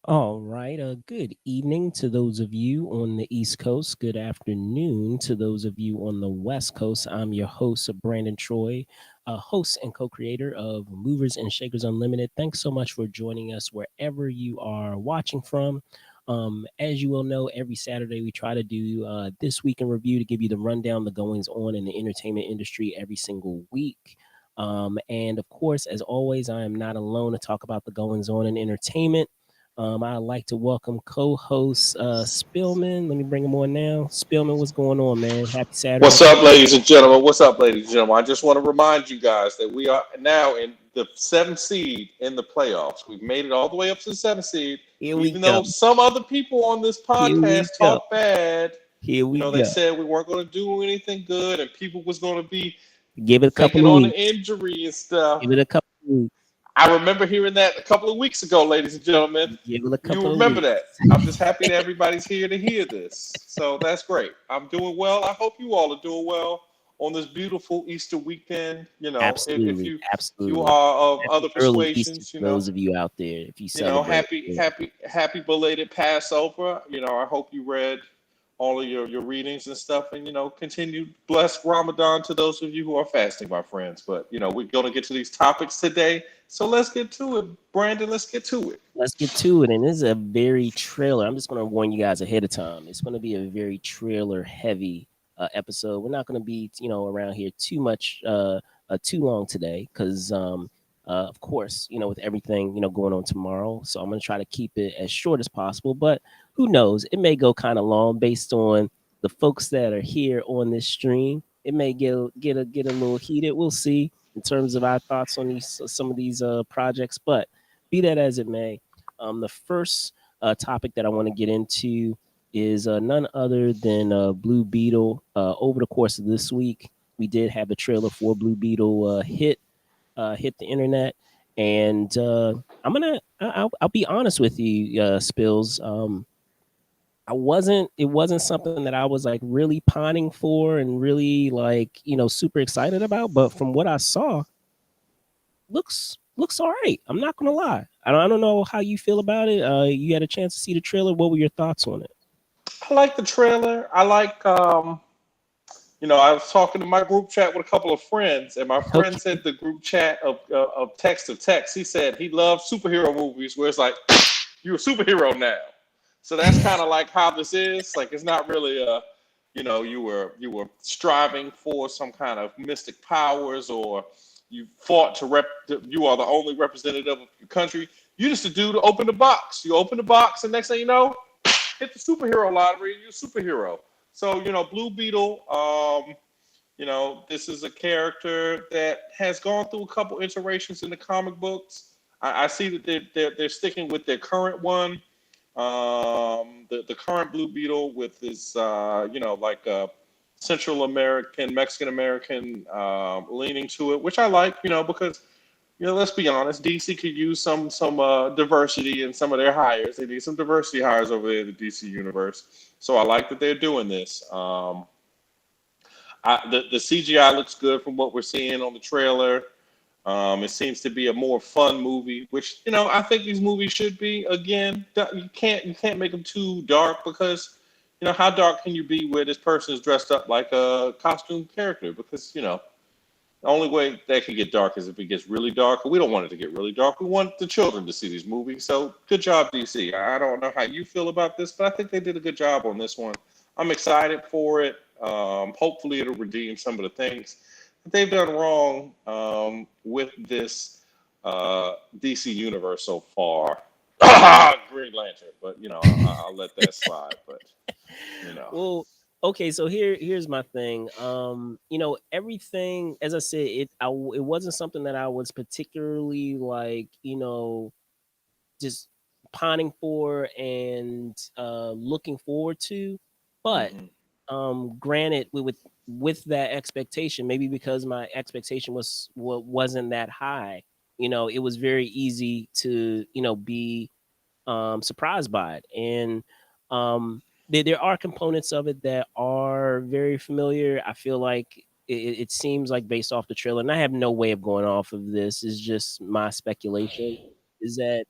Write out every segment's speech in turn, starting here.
All right. Good evening to those of you on the East Coast. Good afternoon to those of you on the West Coast. I'm your host, Brandon Troy, host and co creator of Movers and Shakers Unlimited. Thanks so much for joining us wherever you are watching from. As you will know, every Saturday we try to do This Week in Review to give you the rundown, the goings on in the entertainment industry every single week. And of course, as always, I am not alone to talk about the goings on in entertainment. I'd like to welcome co-host Spillman. Let me bring him on now. Spillman, what's going on, man? Happy Saturday. What's up, ladies and gentlemen? What's up, ladies and gentlemen? I just want to remind you guys that we are now in the seventh seed in the playoffs. We've made it all the way up to the seventh seed. Here we Even go. though some other people on this Here we podcast go. talk bad, Here we they go. said we weren't going to do anything good and people was going to be Give it a couple faking of on the weeks. injury and stuff. Give it a couple of weeks. I remember hearing that a couple of weeks ago, ladies and gentlemen. Give it a You couple of remember weeks. that. I'm just happy that everybody's here to hear this. So that's great. I'm doing well. I hope you all are doing well on this beautiful Easter weekend. If Absolutely. you Absolutely. are of other Happy early Easter persuasions, for those of you out there if you celebrate it. happy belated Passover. I hope you read all of your readings and stuff, and continue blessed Ramadan to those of you who are fasting, my friends. But we're gonna get to these topics today, so let's get to it, Brandon. Let's get to it. Let's get to it. And this is a very trailer. I'm just going to warn you guys ahead of time. It's going to be a very trailer heavy episode. We're not going to be, around here too much, too long today because, of course, with everything, going on tomorrow. So I'm going to try to keep it as short as possible. But who knows? It may go kind of long based on the folks that are here on this stream. It may get a little heated. We'll see in terms of our thoughts on these some of these projects. But be that as it may, the first topic that I want to get into is none other than Blue Beetle. Over the course of this week, we did have the trailer for Blue Beetle hit the internet, and I'll be honest with you, Spills. It wasn't something that I was like really pining for and really like super excited about. But from what I saw, looks all right. I'm not gonna lie. I don't know how you feel about it. You had a chance to see the trailer. What were your thoughts on it? I like the trailer. I like I was talking to my group chat with a couple of friends, and my friend Okay. said the group chat of text to text. He said he loves superhero movies where it's like you're a superhero now. So that's kind of like how this is. Like it's not really you were striving for some kind of mystic powers, or you fought to you are the only representative of your country. You just a dude to open the box. You open the box, and next thing you know, hit the superhero lottery. You're a superhero. So Blue Beetle. This is a character that has gone through a couple iterations in the comic books. I see that they're sticking with their current one, the current Blue Beetle with his like Central American, Mexican American leaning to it, which I like, because let's be honest, DC could use some diversity in some of their hires. They need some diversity hires over there in the DC universe. So I like that they're doing this. The CGI looks good from what we're seeing on the trailer. It seems to be a more fun movie, which I think these movies should be. Again, you can't make them too dark because how dark can you be where this person is dressed up like a costume character? Because the only way that can get dark is if it gets really dark. We don't want it to get really dark. We want the children to see these movies. So good job, DC. I don't know how you feel about this, but I think they did a good job on this one. I'm excited for it. Hopefully, it'll redeem some of the things that they've done wrong with this DC universe so far. Green Lantern, but I'll let that slide. But you know, Well, okay, so here's my thing. Everything as I said, it wasn't something that I was particularly like, just pining for and looking forward to. But hmm granted, with that expectation, maybe because my expectation wasn't that high, it was very easy to be surprised by it. And there are components of it that are very familiar. I feel like it seems like based off the trailer, and I have no way of going off of this. Is just my speculation. Is that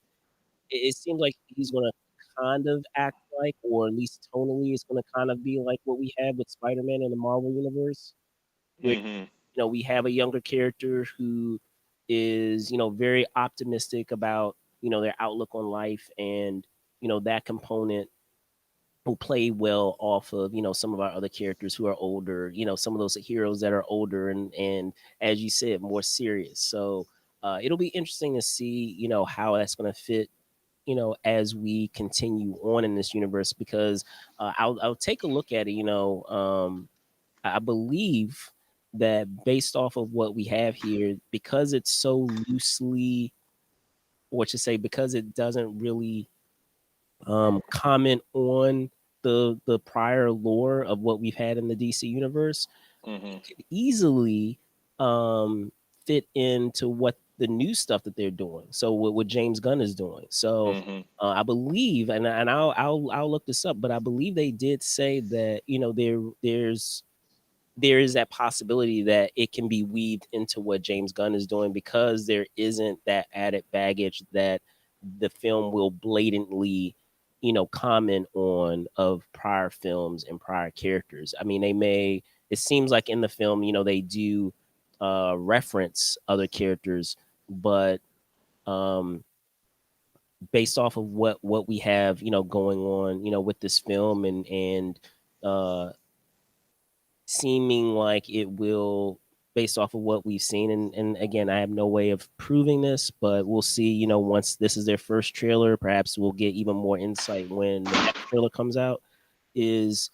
it seems like he's gonna kind of act like, or at least tonally, it's gonna kind of be like what we have with Spider-Man in the Marvel universe, where Mm-hmm. we have a younger character who is very optimistic about their outlook on life, and that component will play well off of some of our other characters who are older, some of those heroes that are older, and as you said, more serious. So it'll be interesting to see how that's going to fit as we continue on in this universe, because I'll take a look at it. I believe that based off of what we have here, because it's so loosely, or to say, because it doesn't really comment on the prior lore of what we've had in the DC universe, Mm-hmm. it could easily um, fit into what the new stuff that they're doing. So what James Gunn is doing. So Mm-hmm. I believe, and I'll look this up, but I believe they did say that there is that possibility that it can be weaved into what James Gunn is doing, because there isn't that added baggage that the film will blatantly, comment on of prior films and prior characters. I mean, it seems like in the film, they do reference other characters, but um, based off of what we have, going on, with this film, and uh seeming like it will, based off of what we've seen, and again, I have no way of proving this, but we'll see. Once this is their first trailer, perhaps we'll get even more insight when the next trailer comes out. Is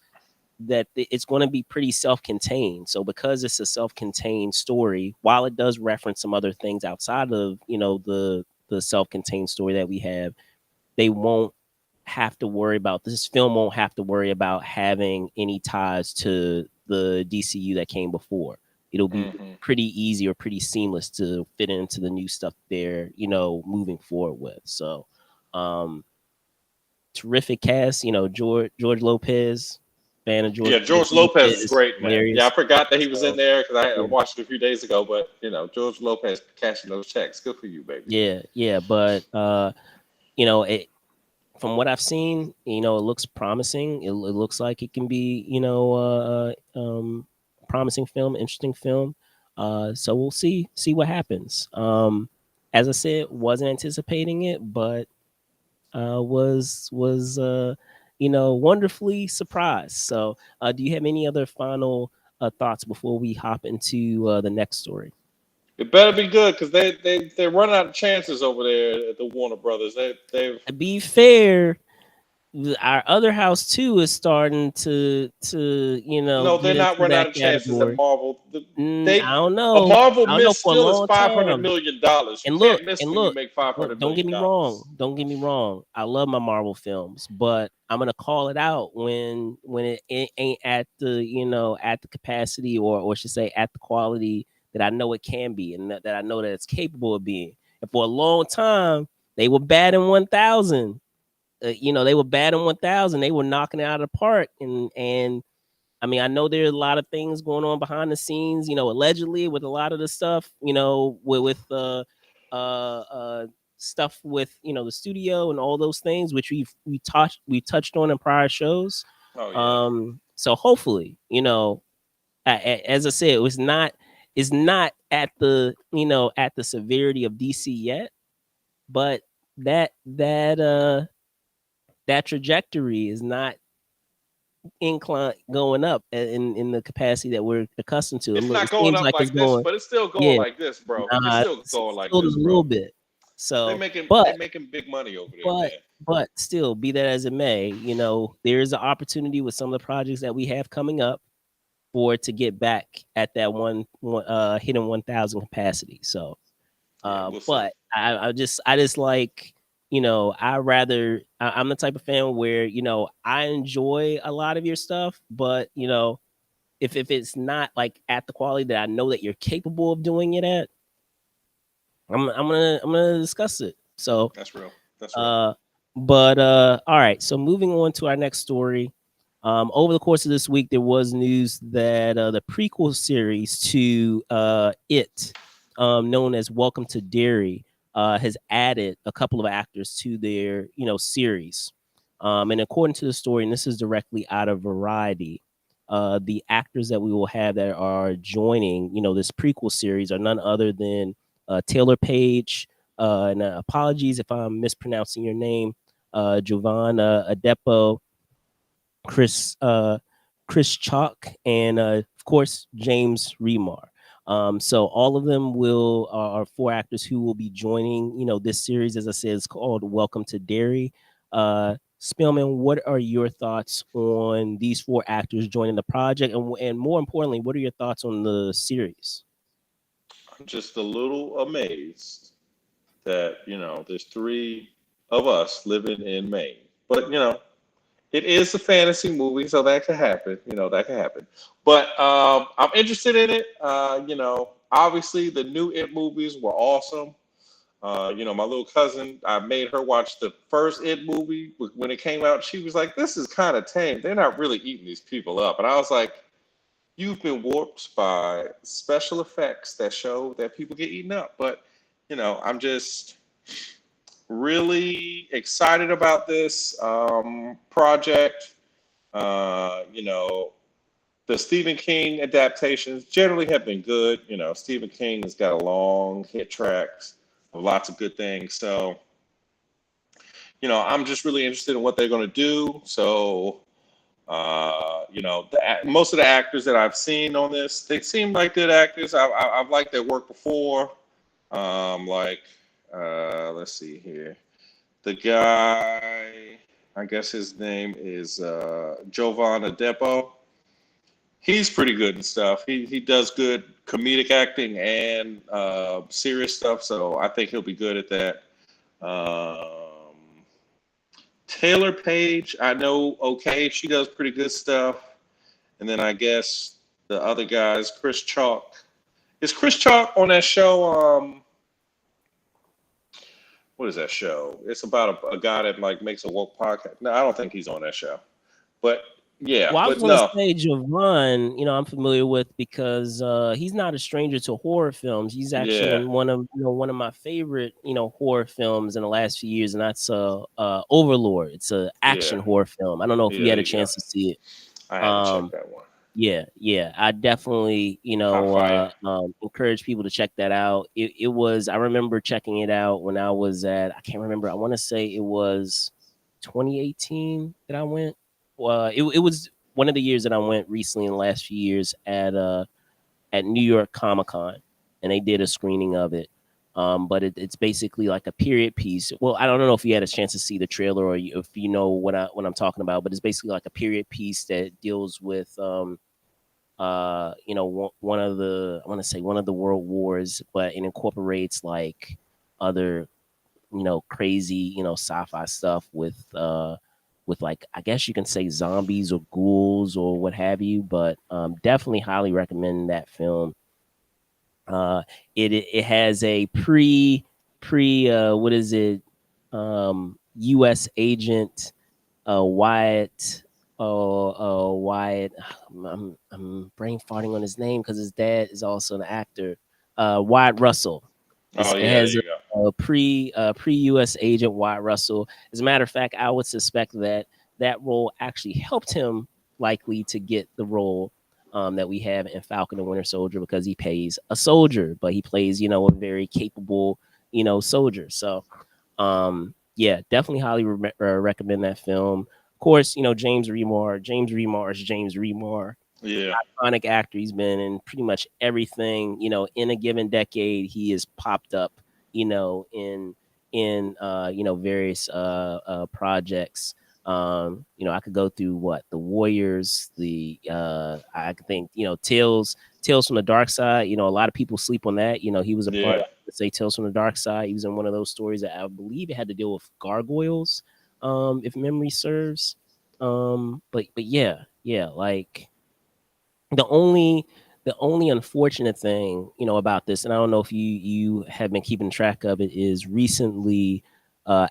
that it's going to be pretty self-contained. So because it's a self-contained story, while it does reference some other things outside of the self-contained story that we have, they won't have to worry about this film won't have to worry about having any ties to the DCU that came before. It'll be Mm-hmm. pretty easy or pretty seamless to fit into the new stuff they're moving forward with. So um terrific cast. George Lopez, fan of Yeah, George George Lopez is Lopez, great, man. Yeah, I hilarious. forgot that he was in So there because I yeah, watched it a few days ago. But George Lopez cashing those checks. Good for you, baby. yeah, but it, from what I've seen, it looks promising. It looks like it can be, promising film, interesting film. So we'll see what happens. As I said, wasn't anticipating it, but was wonderfully surprised. So, do you have any other final thoughts before we hop into the next story? It better be good because they're running out of chances over there at the Warner Brothers. They've To be fair, our other house too is starting to no, they're get not into running out that of chances at category. Marvel. I They don't a know. Marvel I don't know miss for a still is long time. $500 million. You And can't miss and when you look, make five look, hundred don't get million me wrong. dollars. Don't get me wrong. I love my Marvel films, but I'm gonna call it out when it ain't at the at the capacity, or should say at the quality that I know it can be, and that I know that it's capable of being. And for a long time, they were batting 1,000. They were batting 1,000. They were knocking it out of the park, and I mean, I know there's a lot of things going on behind the scenes, allegedly with a lot of the stuff, with stuff with the studio and all those things, which we touched on in prior shows. Oh yeah. So hopefully, as I said, it's not at the at the severity of DC yet, but that trajectory is not incline going up in the capacity that we're accustomed to. It's It not going seems up like it's like this, going, but it's still going yeah, like this, bro. It's nah, still going it's like tilted this, a little bro. bit. They So, making they but making big money over there, but man. but still, be that as it may, there is an opportunity with some of the projects that we have coming up for it to get back at that hitting 1,000 capacity. So, Yeah, we'll see. but I just like, I'm the type of fan where I enjoy a lot of your stuff, but if it's not like at the quality that I know that you're capable of doing it at, I'm gonna discuss it. So That's real. That's real. uh all right, so moving on to our next story. Over the course of this week, there was news that the prequel series to It, known as Welcome to Derry, has added a couple of actors to their series. And according to the story, and this is directly out of Variety, the actors that we will have that are joining this prequel series are none other than Taylor Page, and apologies if I'm mispronouncing your name, Jovan Adepo, Chris Chris Chalk, and of course James Remar. So all of them are four actors who will be joining this series. As I said, it's called Welcome to Derry. Spillman, what are your thoughts on these four actors joining the project, and more importantly, what are your thoughts on the series? I'm just a little amazed that there's three of us living in Maine, but it is a fantasy movie, so that could happen. That could happen. But I'm interested in it. Obviously the new It movies were awesome. My little cousin, I made her watch the first It movie when it came out. She was like, "This is kind of tame. They're not really eating these people up." And I was like, "You've been warped by special effects that show that people get eaten up." But I'm just really excited about this project. The Stephen King adaptations generally have been good. Stephen King has got a long hit tracks of lots of good things. So, I'm just really interested in what they're going to do. So, most of the actors that I've seen on this, they seem like good actors. I've liked their work before. Like, let's see here. The guy, I guess his name is Jovan Adepo. He's pretty good and stuff. He does good comedic acting and serious stuff, so I think he'll be good at that. Um, Taylor Page, I know. Okay, she does pretty good stuff. And then I guess the other guys, Chris Chalk. Is Chris Chalk on that show? What is that show? It's about a guy that like makes a woke podcast. No, I don't think he's on that show. But yeah, Well, I was but going to no, say Javon, I'm familiar with because he's not a stranger to horror films. He's actually yeah, in one of my favorite horror films in the last few years, and that's Overlord. It's a yeah, action horror film. I don't know if yeah. you There had a you go. chance to see it. I haven't checked Um, that one. yeah, I definitely Hot fire. encourage people to check that out. It was, I remember checking it out when I was I can't remember. I want to say it was 2018 that I went. It was one of the years that I went recently in the last few years at New York Comic Con, and they did a screening of it. But it's basically like a period piece. Well, I don't know if you had a chance to see the trailer or if you know what I'm talking about, but it's basically like a period piece that deals with one of the, I want to say one of the world wars, but it incorporates like other crazy sci-fi stuff with like, I guess you can say zombies or ghouls or what have you, but definitely highly recommend that film. It has a pre what is it, U.S. agent Wyatt. Wyatt. I'm brain farting on his name because his dad is also an actor. Wyatt Russell. Oh It yeah, there has you go. a pre U.S. agent Wyatt Russell. As a matter of fact, I would suspect that that role actually helped him likely to get the role that we have in Falcon and Winter Soldier, because he plays a soldier, but he plays a very capable soldier. So yeah, definitely highly recommend that film. Of course, James Remar. James Remar is James Remar, Yeah. iconic actor. He's been in pretty much everything. In a given decade, he has popped up. In various projects. I could go through what the Warriors, I could think, Tales from the Dark Side. A lot of people sleep on that. He was a part Yeah. of, let's say, Tales from the Dark Side. He was in one of those stories that I believe it had to deal with gargoyles, if memory serves. But yeah, like the only unfortunate thing about this, and I don't know if you have been keeping track of it, is recently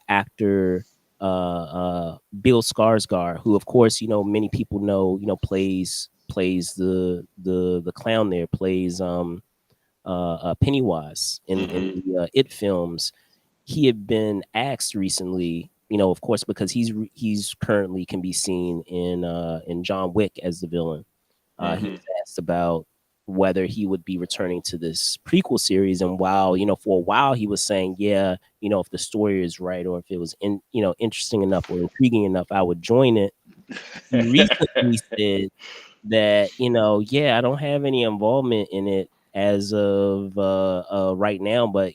actor Bill Skarsgård, who of course many people know plays the clown there, plays Pennywise in Hmm. the It films. he had been asked recently, of course, because he's currently can be seen in John Wick as the villain. He Mm-hmm. was asked about whether he would be returning to this prequel series, and while for a while he was saying, yeah, if the story is right or if it was interesting enough or intriguing enough, I would join it. He recently said that yeah, I don't have any involvement in it as of right now, but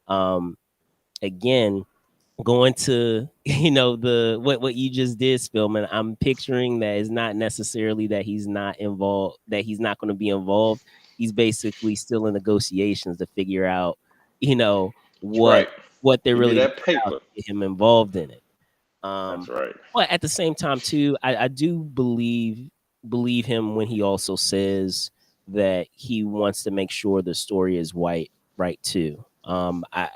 um again, going to the what you just did, Spillman, I'm picturing that it's not necessarily that he's not involved, that he's not going to be involved. He's basically still in negotiations to figure out you know That's what right. what they're Give me really that about paper. to get him involved in it. That's um right. but at the same time too, I do believe him when he also says that he wants to make sure the story is right too. I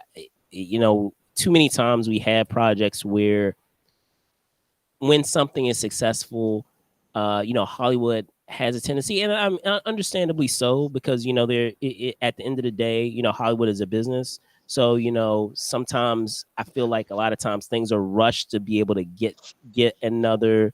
too many times we have projects where when something is successful, Hollywood has a tendency, and I'm understandably so, because at the end of the day, Hollywood is a business. So sometimes I feel like a lot of times things are rushed to be able to get another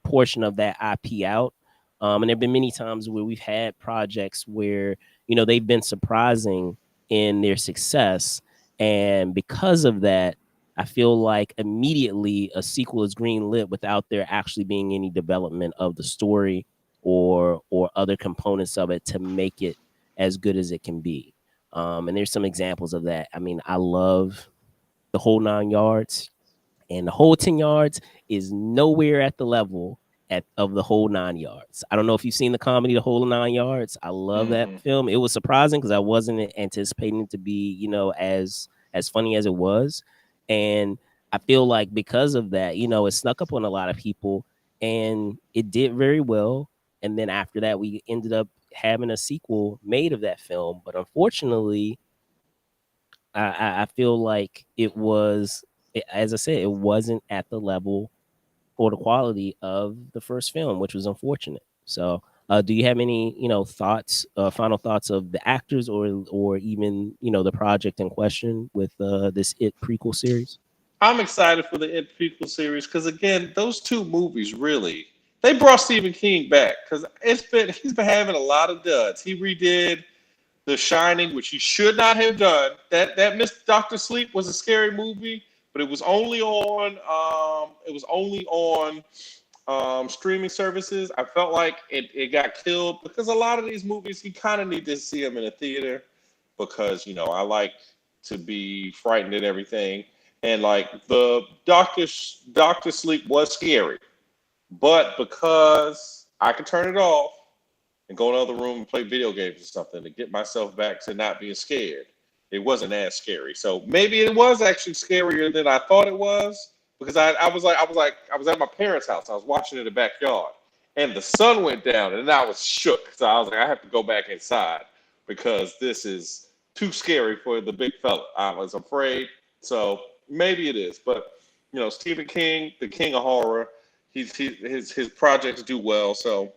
portion of that IP out. And there've been many times where we've had projects where they've been surprising in their success, and because of that, I feel like immediately a sequel is greenlit without there actually being any development of the story or other components of it to make it as good as it can be. And there's some examples of that. I mean, I love the whole 9 yards, and the whole 10 yards is nowhere at the level of the whole 9 yards. I don't know if you've seen the comedy, the whole 9 yards. I love that Mm-hmm. film. It was surprising because I wasn't anticipating it to be, as funny as it was. And I feel like because of that, it snuck up on a lot of people and it did very well. And then after that, we ended up having a sequel made of that film. But unfortunately, I feel like as I said, it wasn't at the level or the quality of the first film, which was unfortunate. So, do you have any, thoughts, final thoughts of the actors or even, the project in question with this It prequel series? I'm excited for the It prequel series because again, those two movies really they brought Stephen King back because he's been having a lot of duds. He redid The Shining, which he should not have done. That Missed Doctor Sleep was a scary movie, but it was only on streaming services. I felt like it got killed because a lot of these movies you kind of need to see them in a theater because I like to be frightened at everything. And like the Doctor Sleep was scary, but because I could turn it off and go in the other room and play video games or something to get myself back to not being scared, it wasn't as scary. So maybe it was actually scarier than I thought it was because I was at my parents' house. I was watching in the backyard and the sun went down and I was shook. So I was like, I have to go back inside because this is too scary for the big fella. I was afraid. So maybe it is, but Stephen King, the king of horror, his projects do well. So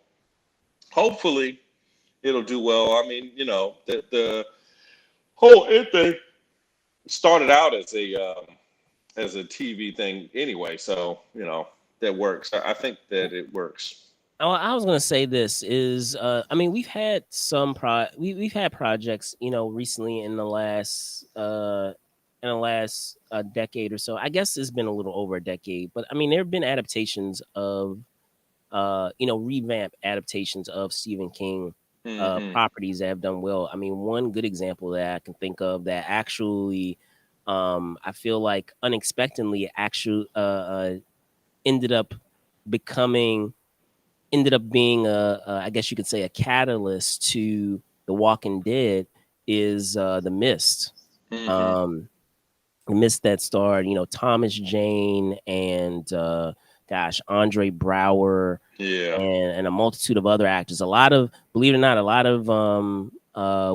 hopefully it'll do well. I mean, the whole It thing started out as a TV thing anyway, so that works. I think that it works. I was gonna say this is, I mean, we've had we've had projects, recently in the last decade or so. I guess it's been a little over a decade, but I mean, there have been adaptations of revamp adaptations of Stephen King Hmm. properties that have done well. I mean, one good example that I can think of that actually, I feel like unexpectedly actually ended up becoming ended up being I guess you could say, a catalyst to The Walking Dead is The Mist. Hmm. Um, the Mist that starred, Thomas Jane and Andre Brower Yeah. and a multitude of other actors. A lot of, believe it or not, a lot of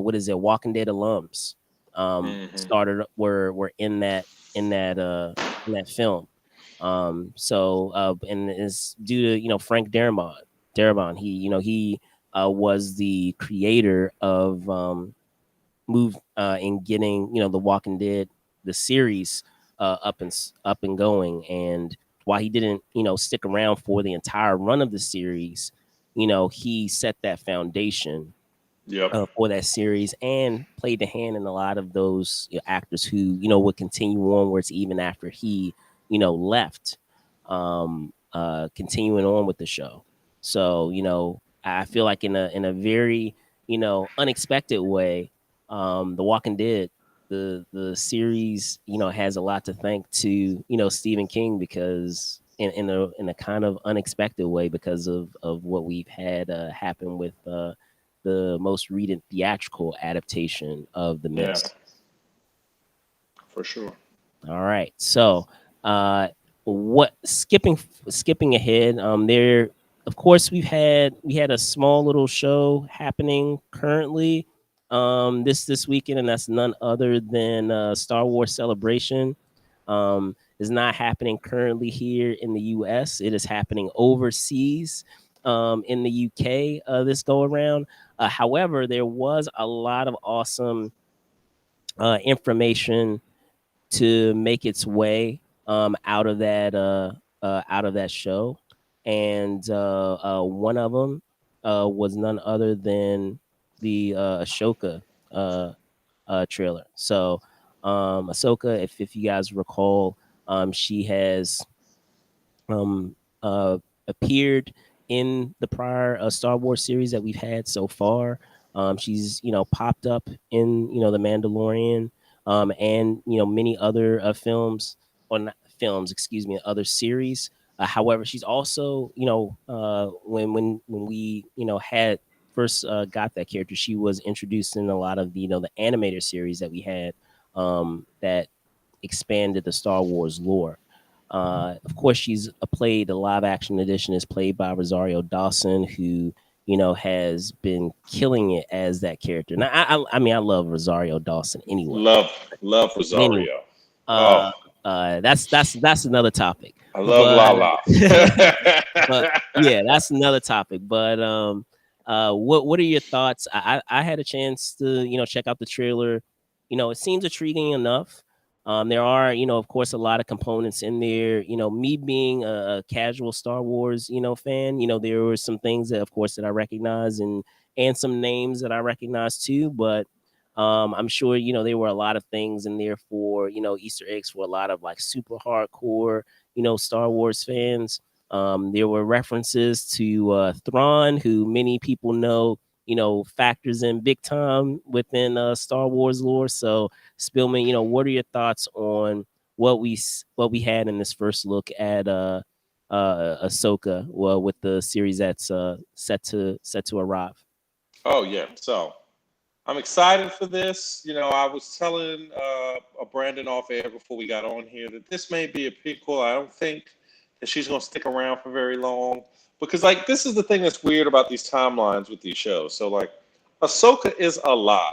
what is it, Walking Dead alums Hmm. started were in that film. And it's due to Frank Darabont. He was the creator of move in getting The Walking Dead, the series, up and going. And while he didn't stick around for the entire run of the series, he set that foundation Yep. for that series and played the hand in a lot of those actors who would continue onwards even after he left, continuing on with the show. So I feel like in a very unexpected way, The Walking Dead, the series has a lot to thank to Stephen King, because in a kind of unexpected way, because of what we've had happen with the most recent theatrical adaptation of The Yeah, Mist. for sure. All right. So, uh, what skipping ahead, there, of course, we had a small little show happening currently, this weekend, and that's none other than Star Wars Celebration. Is not happening currently here in the U.S. It is happening overseas, in the UK, this go around. However, there was a lot of awesome information to make its way out of that show, and one of them was none other than the Ashoka uh, trailer. So, Ahsoka, if you guys recall, she has um, uh, appeared in the prior Star Wars series that we've had so far. She's popped up in the Mandalorian, and many other films, or not films, excuse me, other series. However, she's also when we had first got that character, she was introduced in a lot of the animated series that we had, that expanded the Star Wars lore. Of course, she's played the live action edition is played by Rosario Dawson, who has been killing it as that character. Now, I mean, I love Rosario Dawson anyway. Love But anyway, Rosario. Oh, uh, that's another topic. I love But Lala. but yeah, that's another topic. But what are your thoughts? I had a chance to check out the trailer. It seems intriguing enough. There are of course a lot of components in there. Me being a casual Star Wars fan, there were some things that of course that I recognize, and some names that I recognize too. But I'm sure there were a lot of things in there for Easter eggs for a lot of like super hardcore Star Wars fans. There were references to Thrawn, who many people know, factors in big time within Star Wars lore. So, Spillman, what are your thoughts on what we had in this first look at Ahsoka, well, with the series that's set to arrive? Oh yeah. So I'm excited for this. I was telling Brandon off air before we got on here that this may be a prequel. I don't think that she's going to stick around for very long, because like this is the thing that's weird about these timelines with these shows. So like Ahsoka is alive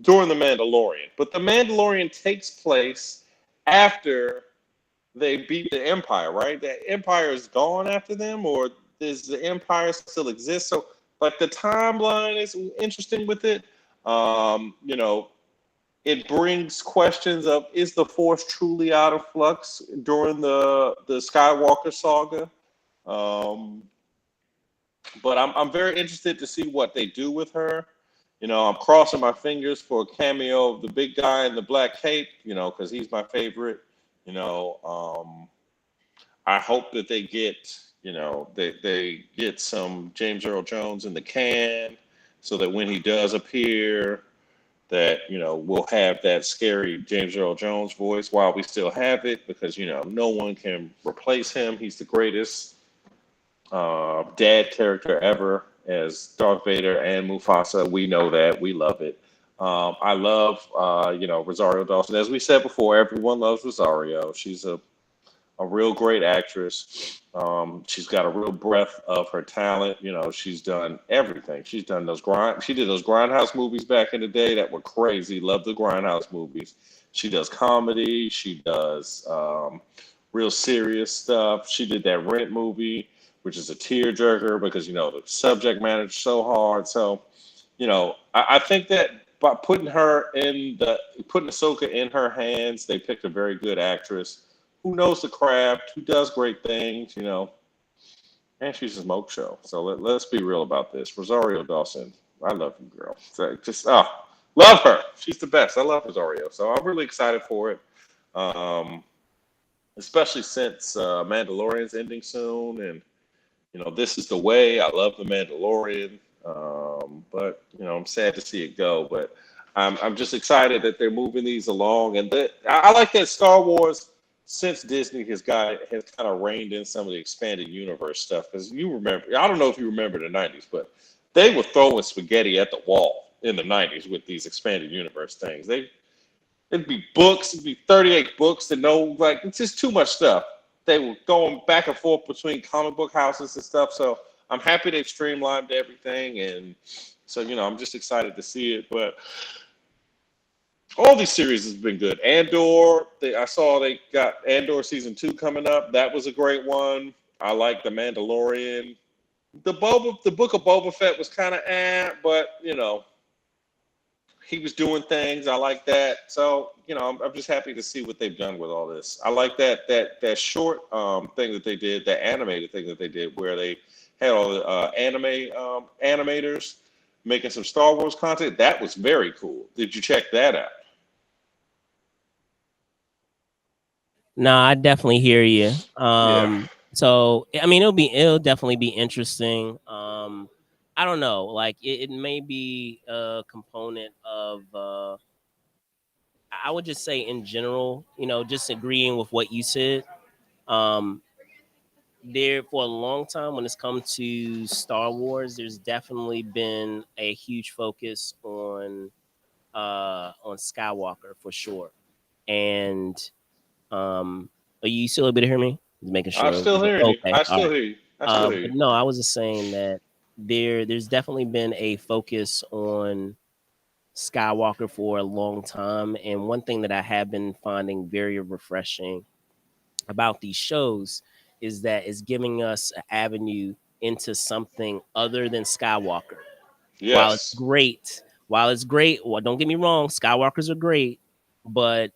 during the Mandalorian, but the Mandalorian takes place after they beat the Empire, right? The Empire is gone after them, or does the Empire still exist? So, like, the timeline is interesting with it. It brings questions of, is the Force truly out of flux during the Skywalker saga? Um, but I'm very interested to see what they do with her. I'm crossing my fingers for a cameo of the big guy in the black cape, because he's my favorite. You know, I hope that they get some James Earl Jones in the can, so that when he does appear, that we'll have that scary James Earl Jones voice while we still have it, because no one can replace him. He's the greatest dad character ever as Darth Vader and Mufasa. We know that. We love it. I love Rosario Dawson. As we said before, everyone loves Rosario. She's a real great actress. She's got a real breadth of her talent. She's done everything. She's done those grind. She did those Grindhouse movies back in the day that were crazy. Love the Grindhouse movies. She does comedy. She does real serious stuff. She did that Rent movie, which is a tearjerker because the subject matter is so hard. So I think that by putting Ahsoka in her hands, they picked a very good actress who knows the craft, who does great things, and she's a smoke show. So let's be real about this. Rosario Dawson, I love you, girl. So love her. She's the best. I love Rosario. So I'm really excited for it. Um, Especially since Mandalorian's ending soon, and this is the way. I love the Mandalorian, but I'm sad to see it go. But I'm just excited that they're moving these along, and I like that Star Wars, since Disney has kind of reined in some of the expanded universe stuff. Because you remember, I don't know if you remember the '90s, but they were throwing spaghetti at the wall in the '90s with these expanded universe things. It'd be books, it'd be 38 books that it's just too much stuff. They were going back and forth between comic book houses and stuff. So I'm happy they've streamlined everything. And so, I'm just excited to see it. But all these series has been good. I saw they got Andor season 2 coming up. That was a great one. I like The Mandalorian. The book of Boba Fett was kind of but he was doing things. I like that. So, I'm just happy to see what they've done with all this. I like that short thing that they did, that animated thing that they did, where they had all the animators making some Star Wars content. That was very cool. Did you check that out? No, I definitely hear you. Yeah. So I mean, it'll definitely be interesting. I don't know, like it may be a component of. I would just say in general, just agreeing with what you said. Um, there for a long time when it's come to Star Wars, there's definitely been a huge focus on Skywalker for sure. And are you still able to hear me? Just making I'm sure. still hearing you. Okay, I all still right. hear you. I still hear But you. no, I was just saying that there's definitely been a focus on Skywalker for a long time, and one thing that I have been finding very refreshing about these shows is that it's giving us an avenue into something other than Skywalker. While it's Yes. great, well, don't get me wrong, Skywalkers are great, but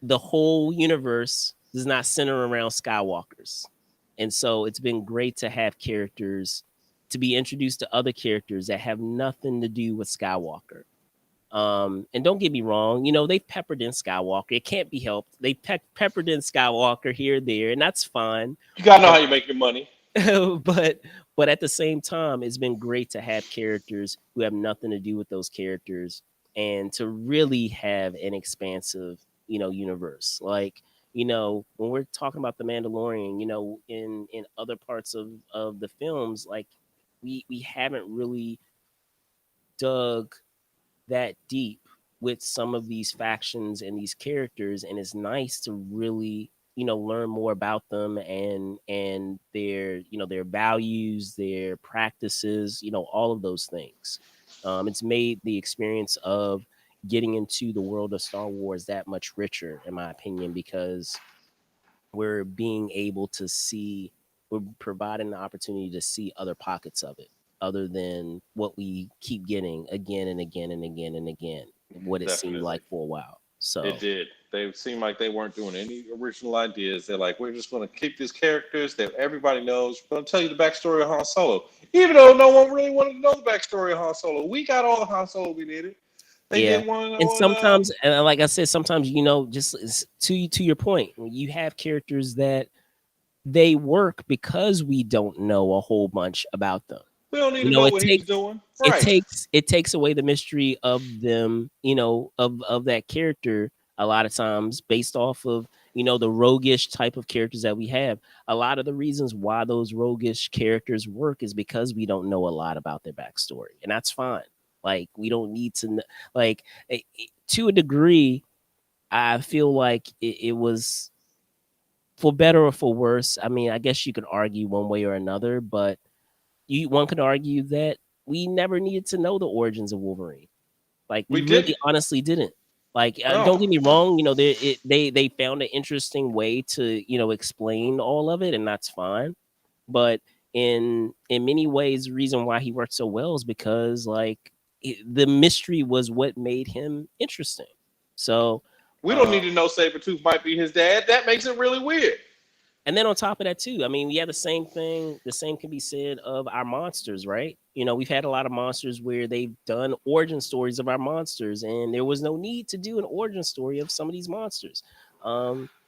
the whole universe does not center around Skywalkers. And so it's been great to have characters to be introduced to other characters that have nothing to do with Skywalker. And don't get me wrong, they've peppered in Skywalker. It can't be helped. They peppered in Skywalker here, there, and that's fine. You gotta know But how you make your money. but but at the same time, it's been great to have characters who have nothing to do with those characters and to really have an expansive, universe. Like, when we're talking about the Mandalorian, in other parts of the films, like we haven't really dug that deep with some of these factions and these characters, and it's nice to really learn more about them and their their values, their practices, all of those things. It's made the experience of getting into the world of Star Wars that much richer, in my opinion, because we're being able to see, we're providing the opportunity to see other pockets of it other than what we keep getting again and again and again and again, what it seemed Definitely. like for a while. It So did. They seemed like they weren't doing any original ideas. They're like, we're just going to keep these characters that everybody knows. We're going to tell you the backstory of Han Solo, even though no one really wanted to know the backstory of Han Solo. We got all the Han Solo we needed. They yeah. did one And on. sometimes, and like I said, sometimes, just to your point, when you have characters that they work because we don't know a whole bunch about them. We don't need You to know, know it what he was takes doing. it Right. takes it takes away the mystery of them, of that character a lot of times based off of, the roguish type of characters that we have. A lot of the reasons why those roguish characters work is because we don't know a lot about their backstory, and that's fine. Like, we don't need to like, to a degree, I feel like it was for better or for worse. I mean, I guess you could argue one way or another, but one could argue that we never needed to know the origins of Wolverine. Like, we We really didn't. honestly didn't. Like, No. don't get me wrong, they found an interesting way to, explain all of it, and that's fine. But in many ways, the reason why he worked so well is because, like, the mystery was what made him interesting. So, We don't uh, need to know Sabretooth might be his dad. That makes it really weird. and then on top of that too, I mean, we have the same thing. The same can be said of our monsters, right? You know, we've had a lot of monsters where they've done origin stories of our monsters, and there was no need to do an origin story of some of these monsters.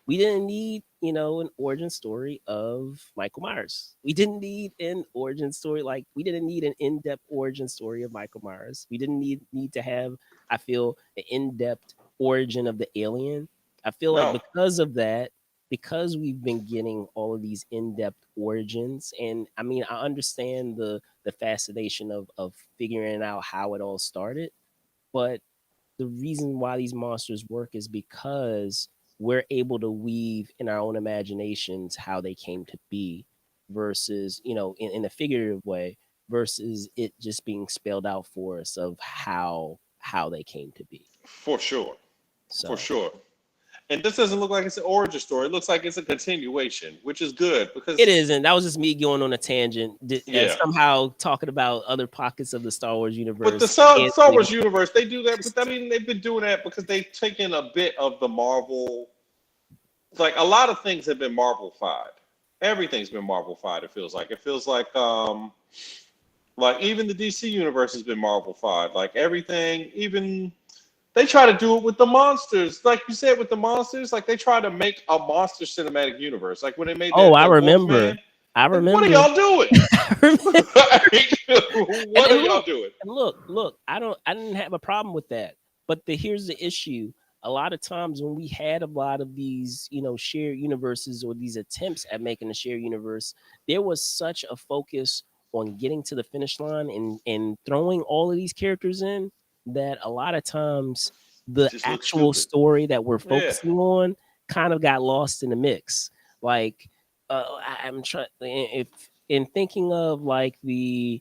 We didn't need, an origin story of Michael Myers. We didn't need an origin story like we didn't need an in-depth origin story of Michael Myers. We didn't need to have, I feel, an in-depth origin of the alien. I feel like No, because of that, because we've been getting all of these in-depth origins, and I mean, I understand the fascination of figuring out how it all started, but the reason why these monsters work is because we're able to weave in our own imaginations how they came to be, versus, in a figurative way, versus it just being spelled out for us of how they came to be. for sure, for So sure. And this doesn't look like it's an origin story. It looks like it's a continuation, which is good it because isn't. That was just me going on a tangent and yeah. somehow talking about other pockets of the Star Wars But the universe. Star And Wars universe, they do that. But I mean, they've been doing that because they've taken a bit of the Marvel. Like a lot of things have been Marvel-fied. Everything's been Marvel-fied. It feels like. It feels like even the DC universe has been Marvel-fied. Like everything, even they try to do it with the monsters. Like you said, with the monsters, like they try to make a monster cinematic universe. Like when they made oh, that I the remember. Wolfman. I Like, what are remember. y'all doing? I remember. And What are y'all look, doing? look, I didn't have a problem with that. But here's the issue. A lot of times when we had a lot of these, shared universes or these attempts at making a shared universe, there was such a focus on getting to the finish line and throwing all of these characters in, that a lot of times the Just look actual stupid. story that we're Yeah. focusing on kind of got lost in the mix. Like, I'm trying, if in thinking of like the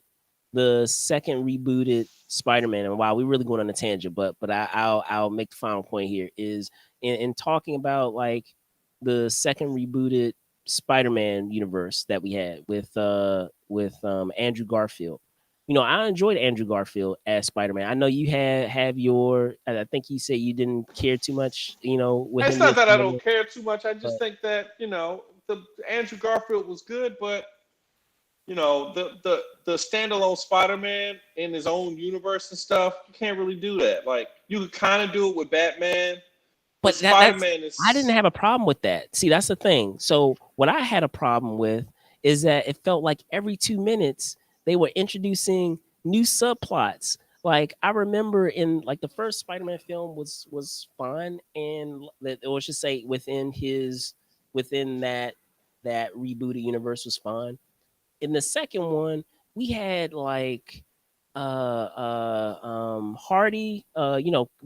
second rebooted Spider-Man, and wow, we're really going on a tangent, but I'll make the final point here is in talking about like the second rebooted Spider-Man universe that we had with Andrew Garfield. I enjoyed Andrew Garfield as Spider-Man. I know you have your. I think you said you didn't care too much, with It's him being not that I don't Spider-Man, care too much. I but just think that the Andrew Garfield was good, but the standalone Spider-Man in his own universe and stuff, you can't really do that. Like you could kind of do it with Batman, but But that's Spider-Man I didn't is have a problem with that. See, that's the thing. So what I had a problem with is that it felt like every 2 minutes they were introducing new subplots. Like I remember in like the first Spider-Man film was fun, and or should say within that rebooted universe was fun. In the second one, we had like Hardy,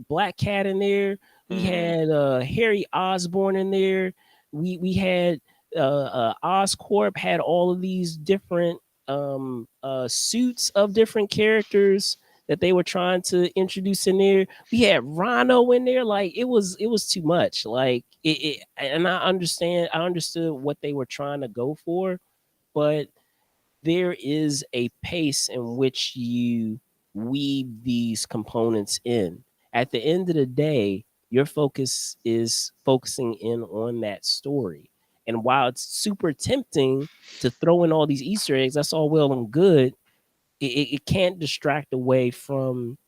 Black Cat in there. We hmm had Harry Osborn in there. We had Oscorp had all of these different suits of different characters that they were trying to introduce in there. We had Rhino in there. Like it was too much. Like and I understood what they were trying to go for, but there is a pace in which you weave these components in. At the end of the day, your focus is focusing in on that story. And while it's super tempting to throw in all these Easter eggs, that's all well and good. It can't distract away from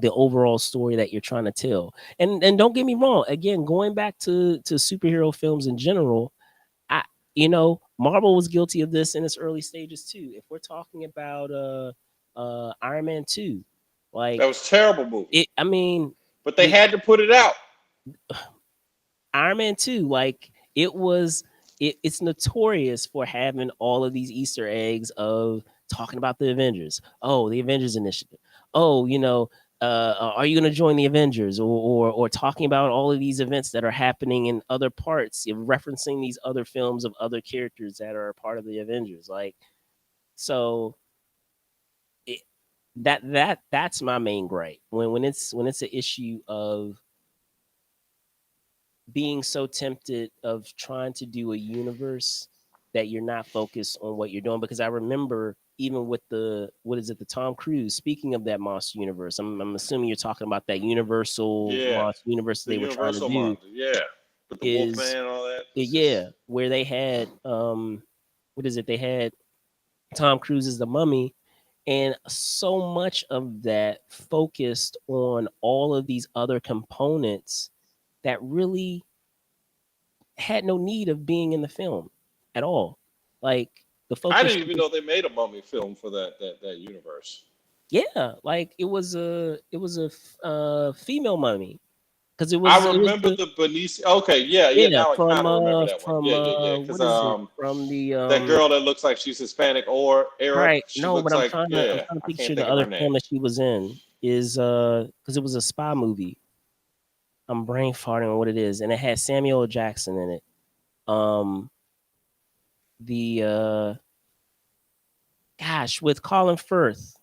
the overall story that you're trying to tell. And don't get me wrong, again, going back to superhero films in general, I Marvel was guilty of this in its early stages too. If we're talking about Iron Man 2, that like was a terrible movie, I mean, but they the had to put it out. Iron Man 2, like it's notorious for having all of these Easter eggs of talking about the Avengers. Oh, the Avengers initiative. Oh, are you going to join the Avengers, or talking about all of these events that are happening in other parts, referencing these other films of other characters that are a part of the Avengers. Like, so it, that's my main gripe when it's an issue of being so tempted of trying to do a universe that you're not focused on what you're doing. Because I remember even with the what is it, the Tom Cruise. Speaking of that monster universe, I'm assuming you're talking about that Universal Yeah, monster universe the they were trying to Universal do. monster. Yeah, with the Is Wolfman and all that. It's just yeah, where they had what is it? They had Tom Cruise as the Mummy, and so much of that focused on all of these other components that really had no need of being in the film at all. Like the I focus, didn't even know they made a mummy film for that universe. yeah, like it was a female mummy because it I was it was remember the the Benicio. Okay, yeah, yeah. yeah Now I kind of remember that one. from Yeah, yeah, yeah. Because what is it from the that girl that looks like she's Hispanic or Arab, right, she no, but looks I'm like, trying to I'm yeah. trying to I can't picture the think of other her film name. that she was in is because it was a spy movie. I'm brain farting on what it is, and it had Samuel L. Jackson in it. Um, the gosh, with Colin Firth.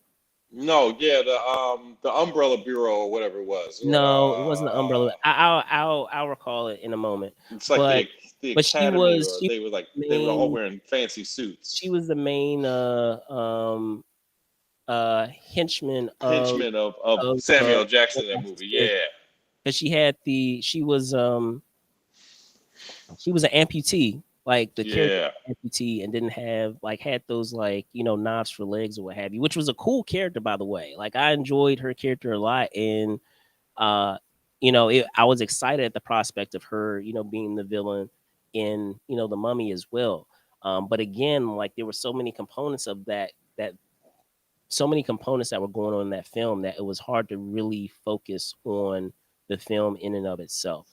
No, yeah, the Umbrella Bureau or whatever it was. No, it wasn't the Umbrella. I'll recall it in a moment. It's like But the but she Academy, was or she they were like was the they were all main wearing fancy she suits. was the main henchman Henchmen of of Samuel Jackson in that Jackson movie. Smith Yeah, because she was an amputee, like the character yeah. amputee, and didn't have like had those like knobs for legs or what have you, which was a cool character by the way. Like I enjoyed her character a lot, and uh, I was excited at the prospect of her, being the villain in the Mummy as well. But again, like there were so many components of that so many components that were going on in that film that it was hard to really focus on the film in and of itself.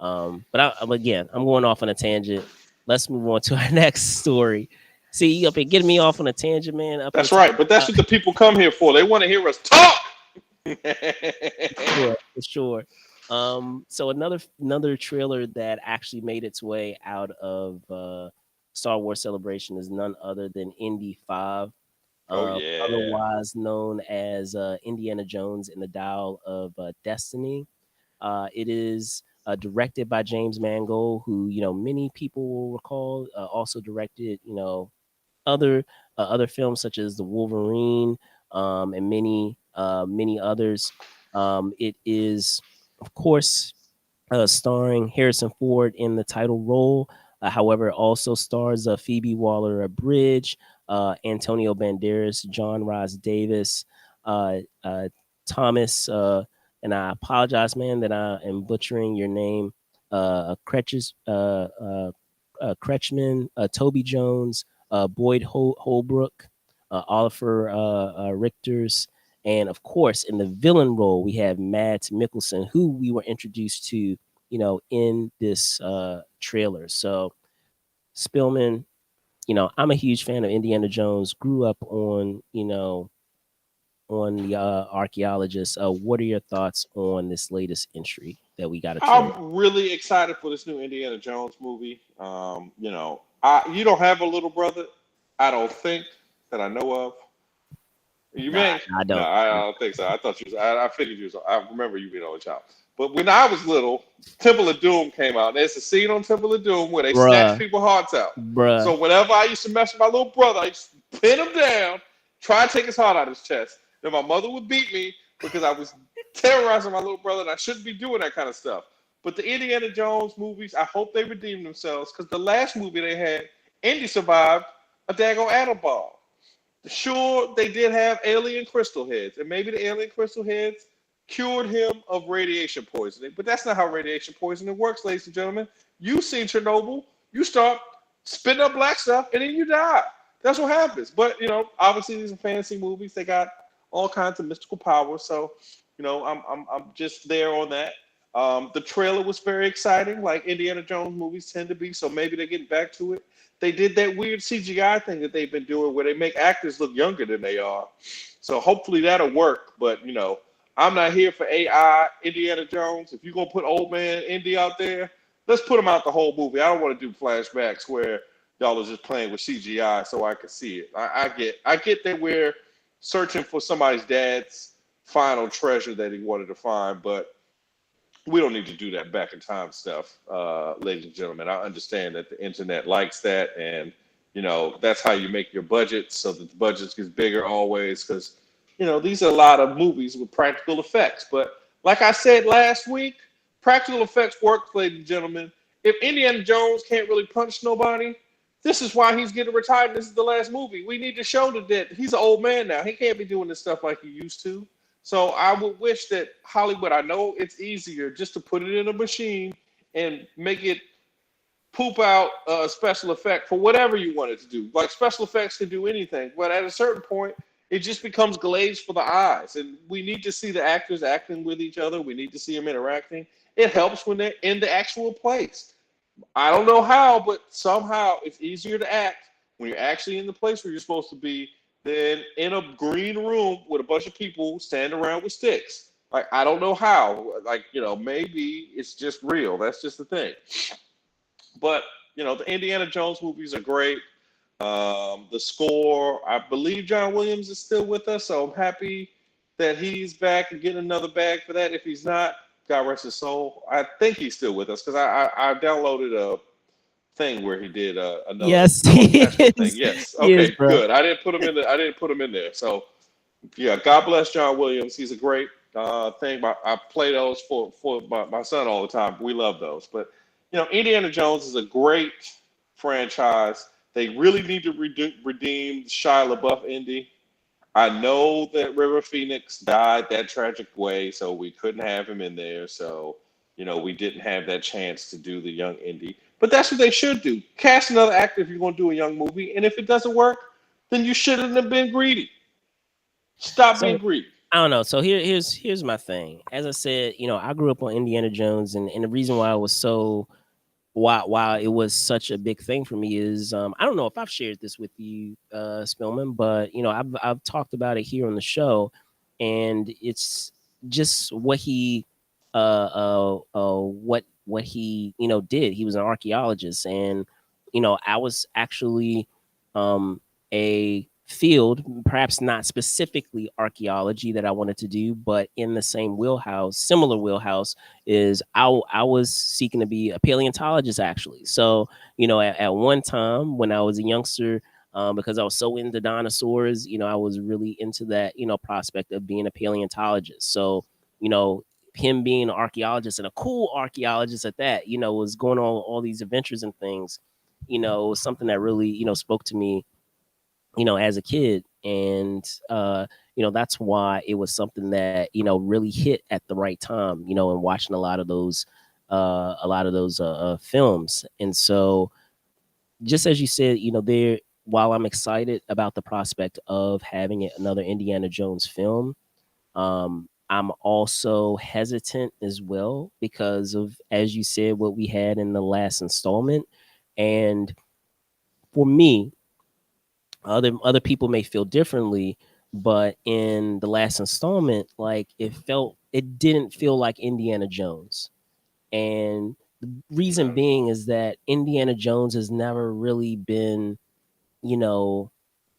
Again, I'm going off on a tangent. Let's move on to our next story. See, you up here getting me off on a tangent, man. Up here That's talking right. But that's about what the people come here for. They want to hear us talk. sure, for sure. So another trailer that actually made its way out of Star Wars Celebration is none other than Indy 5, Oh yeah. otherwise known as Indiana Jones and the Dial of Destiny. It is directed by James Mangold, who many people will recall also directed other other films such as The Wolverine, and many others. It is, of course, starring Harrison Ford in the title role. However, it also stars Phoebe Waller-Bridge, Antonio Banderas, John Ross Davis, Thomas, and I apologize, man, that I am butchering your name. Kretschman, Toby Jones, Boyd Holbrook, Oliver Richters, and of course, in the villain role, we have Mads Mikkelsen, who we were introduced to, in this trailer. So, Spillman, I'm a huge fan of Indiana Jones. Grew up on the archaeologist. What are your thoughts on this latest entry that we got a trailer? I'm really excited for this new Indiana Jones movie. I you don't have a little brother, I don't think that I know of. You Nah, may? I No, don't. I don't think so. I thought you was. I figured you was. I remember you being only child. But when I was little, Temple of Doom came out. There's a scene on Temple of Doom where they snatch Bruh, people's hearts out. bruh, So whenever I used to mess with my little brother, I used to pin him down, try to take his heart out of his chest. Then my mother would beat me because I was terrorizing my little brother, and I shouldn't be doing that kind of stuff. But the Indiana Jones movies, I hope they redeem themselves because the last movie they had, Indy survived a daggone atom bomb. Sure, they did have alien crystal heads, and maybe the alien crystal heads cured him of radiation poisoning. But that's not how radiation poisoning works, ladies and gentlemen. You seen Chernobyl? You start spitting up black stuff, and then you die. That's what happens. But obviously these are fantasy movies. They got all kinds of mystical powers. So, I'm just there on that. The trailer was very exciting, like Indiana Jones movies tend to be. So maybe they're getting back to it. They did that weird CGI thing that they've been doing where they make actors look younger than they are. So hopefully that'll work. But I'm not here for AI Indiana Jones. If you're gonna put old man Indy out there, let's put him out the whole movie. I don't want to do flashbacks where y'all are just playing with CGI so I can see it. I get that we're searching for somebody's dad's final treasure that he wanted to find, but we don't need to do that back in time stuff, ladies and gentlemen. I understand that the internet likes that, and that's how you make your budget so that the budget gets bigger always. Because these are a lot of movies with practical effects. But like I said last week, practical effects work, ladies and gentlemen. If Indiana Jones can't really punch nobody, this is why he's getting retired. This is the last movie. We need to show that he's an old man now. He can't be doing this stuff like he used to. So I would wish that Hollywood, I know it's easier just to put it in a machine and make it poop out a special effect for whatever you want it to do. Like special effects can do anything, but at a certain point, it just becomes glazed for the eyes. And we need to see the actors acting with each other. We need to see them interacting. It helps when they're in the actual place. I don't know how, but somehow it's easier to act when you're actually in the place where you're supposed to be than in a green room with a bunch of people standing around with sticks. Like I don't know how. Like maybe it's just real. That's just the thing. But the Indiana Jones movies are great. The score, I believe John Williams is still with us, so I'm happy that he's back and getting another bag for that. If he's not, God rest his soul. I think he's still with us because I downloaded a thing where he did another Yes, he orchestral thing. is. Yes, He is, okay, bro. good. I didn't put him in there. So yeah, God bless John Williams. He's a great thing. I play those for my son all the time. We love those. But Indiana Jones is a great franchise. They really need to redeem Shia LaBeouf Indy. I know that River Phoenix died that tragic way, so we couldn't have him in there. So we didn't have that chance to do the young Indy. But that's what they should do. Cast another actor if you're going to do a young movie, and if it doesn't work, then you shouldn't have been greedy. Stop being So greedy. I don't know. So here's my thing. As I said, I grew up on Indiana Jones, and the reason why I was so why it was such a big thing for me is I don't know if I've shared this with you, Spillman, but I've talked about it here on the show, and it's just what he what he did. He was an archaeologist, and I was actually a field, perhaps not specifically archaeology that I wanted to do, but in the same wheelhouse, similar wheelhouse, is I was seeking to be a paleontologist actually. So at one time when I was a youngster, because I was so into dinosaurs, I was really into that prospect of being a paleontologist. So you know him being an archaeologist and a cool archaeologist at that, was going on all these adventures and things. Was something that really spoke to me as a kid. And that's why it was something that really hit at the right time, and watching a lot of those films. And so, just as you said, there, while I'm excited about the prospect of having another Indiana Jones film, I'm also hesitant as well because of, as you said, what we had in the last installment. And for me, other people may feel differently, but in the last installment, like it didn't feel like Indiana Jones. And the reason Okay. being is that Indiana Jones has never really been, you know,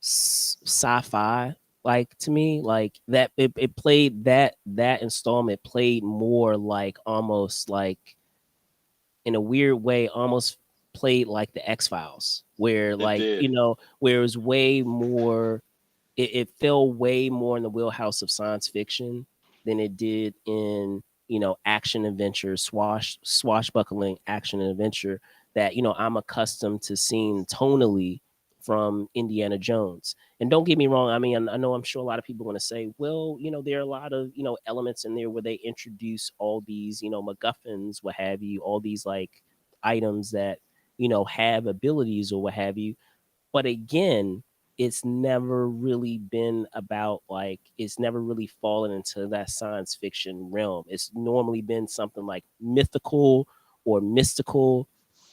sci-fi, like, to me. Like that, it played, that installment played more like, almost like, in a weird way, almost played like the X-Files, where, It like, did. where it was way more, it fell way more in the wheelhouse of science fiction than it did in action adventure, swashbuckling action and adventure that I'm accustomed to seeing tonally from Indiana Jones. And don't get me wrong, I mean, I know, I'm sure a lot of people want to say, well, there are a lot of elements in there where they introduce all these MacGuffins, what have you, all these, like, items that have abilities or what have you. But again, it's never really been about, like, it's never really fallen into that science fiction realm. It's normally been something like mythical or mystical,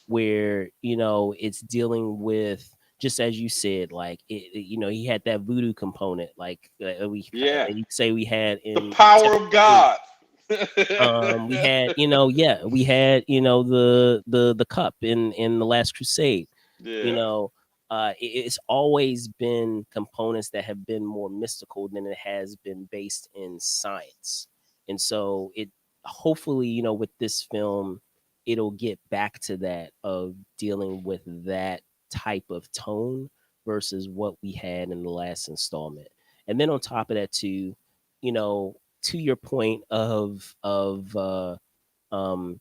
where it's dealing with, just as you said, like, he had that voodoo component, like, Yeah. you say we had The in power of Temple Owens. God. We had, yeah, we had, the cup in the Last Crusade. you Yeah. know it's always been components that have been more mystical than it has been based in science. And so, it hopefully, with this film, it'll get back to that, of dealing with that, type of tone versus what we had in the last installment. And then on top of that, too, to your point of um,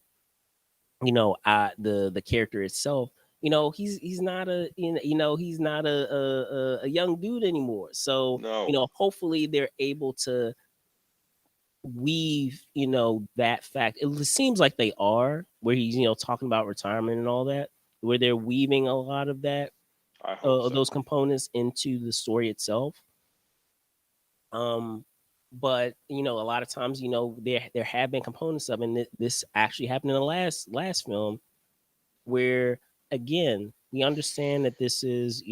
the character itself, he's not a he's not a young dude anymore. So No, hopefully they're able to weave that fact. It seems like they are, where he's talking about retirement and all that, where they're weaving a lot of that I hope of so. those components into the story itself. um but a lot of times there have been components of it, and this actually happened in the last film, where again we understand that this is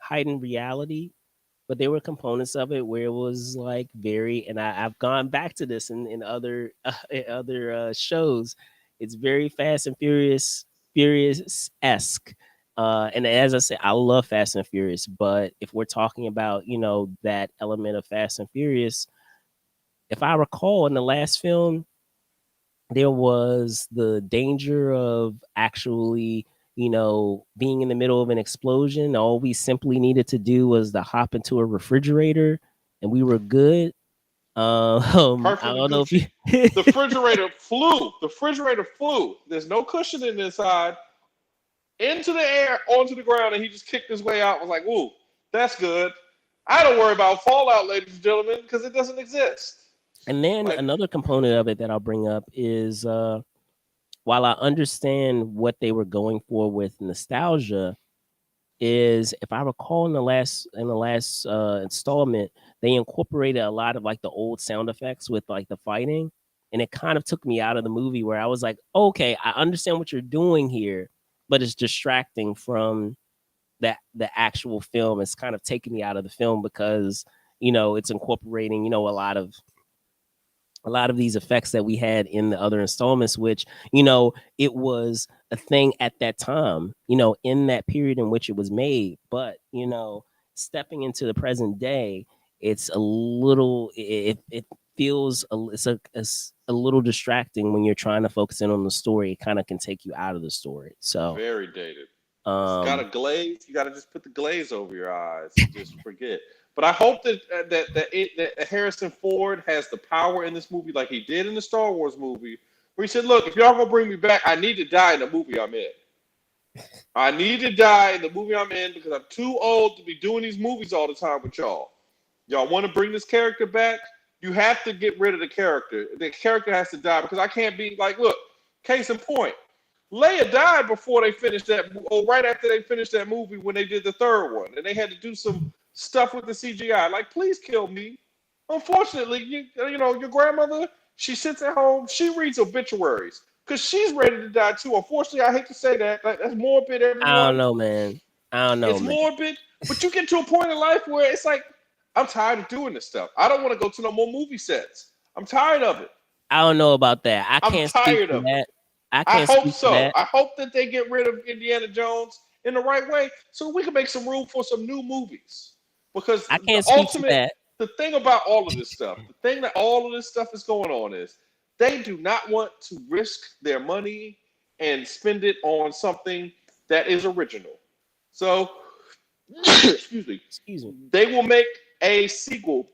heightened reality, but there were components of it where it was like very, and I've gone back to this in other in other shows. It's very Fast and Furious esque. And as I said, I love Fast and Furious, but if we're talking about that element of Fast and Furious, if I recall in the last film, there was the danger of actually being in the middle of an explosion. All we simply needed to do was to hop into a refrigerator and we were good. I Perfectly don't know if Gucci. you The refrigerator flew. The refrigerator flew. There's no cushion in the inside. Into the air, onto the ground, and he just kicked his way out. Was like, "Ooh, that's good." I don't worry about fallout, ladies and gentlemen, because it doesn't exist. And then Like, another component of it that I'll bring up is while I understand what they were going for with nostalgia, is if I recall in the last installment, they incorporated a lot of like the old sound effects with like the fighting, and it kind of took me out of the movie, where I was like, okay, I understand what you're doing here, but it's distracting from the actual film. It's kind of taking me out of the film because it's incorporating a lot of these effects that we had in the other installments, which it was a thing at that time, in that period in which it was made. But stepping into the present day, it's a little it feels it's a little distracting when you're trying to focus in on the story. It kind of can take you out of the story. So very dated. It's got a um glaze. You got to just put the glaze over your eyes and just forget. But I hope that Harrison Ford has the power in this movie, like he did in the Star Wars movie, where he said, "Look, if y'all gonna bring me back, I need to die in the movie I'm in. I need to die in the movie I'm in because I'm too old to be doing these movies all the time with y'all. Y'all want to bring this character back? You have to get rid of the character. The character has to die because I can't be like, look, case in point, Leia died before they finished that, or right after they finished that movie when they did the third one, and they had to do some stuff with the CGI. Like, please kill me. Unfortunately, your grandmother, she sits at home, she reads obituaries because she's ready to die too. Unfortunately, I hate to say that. That's morbid, I don't everyone. know, man. I don't know, It's man. morbid, but you get to a point in life where it's like, I'm tired of doing this stuff. I don't want to go to no more movie sets. I'm tired of it. I don't know about that. I I'm can't speak tired for of it. that. I I can't hope speak for so. that. I hope that they get rid of Indiana Jones in the right way so we can make some room for some new movies. Because I the can't speak for ultimate, that. the thing about all of this stuff, the thing that all of this stuff is going on is they do not want to risk their money and spend it on something that is original. So, excuse me, Excuse me. they will make a sequel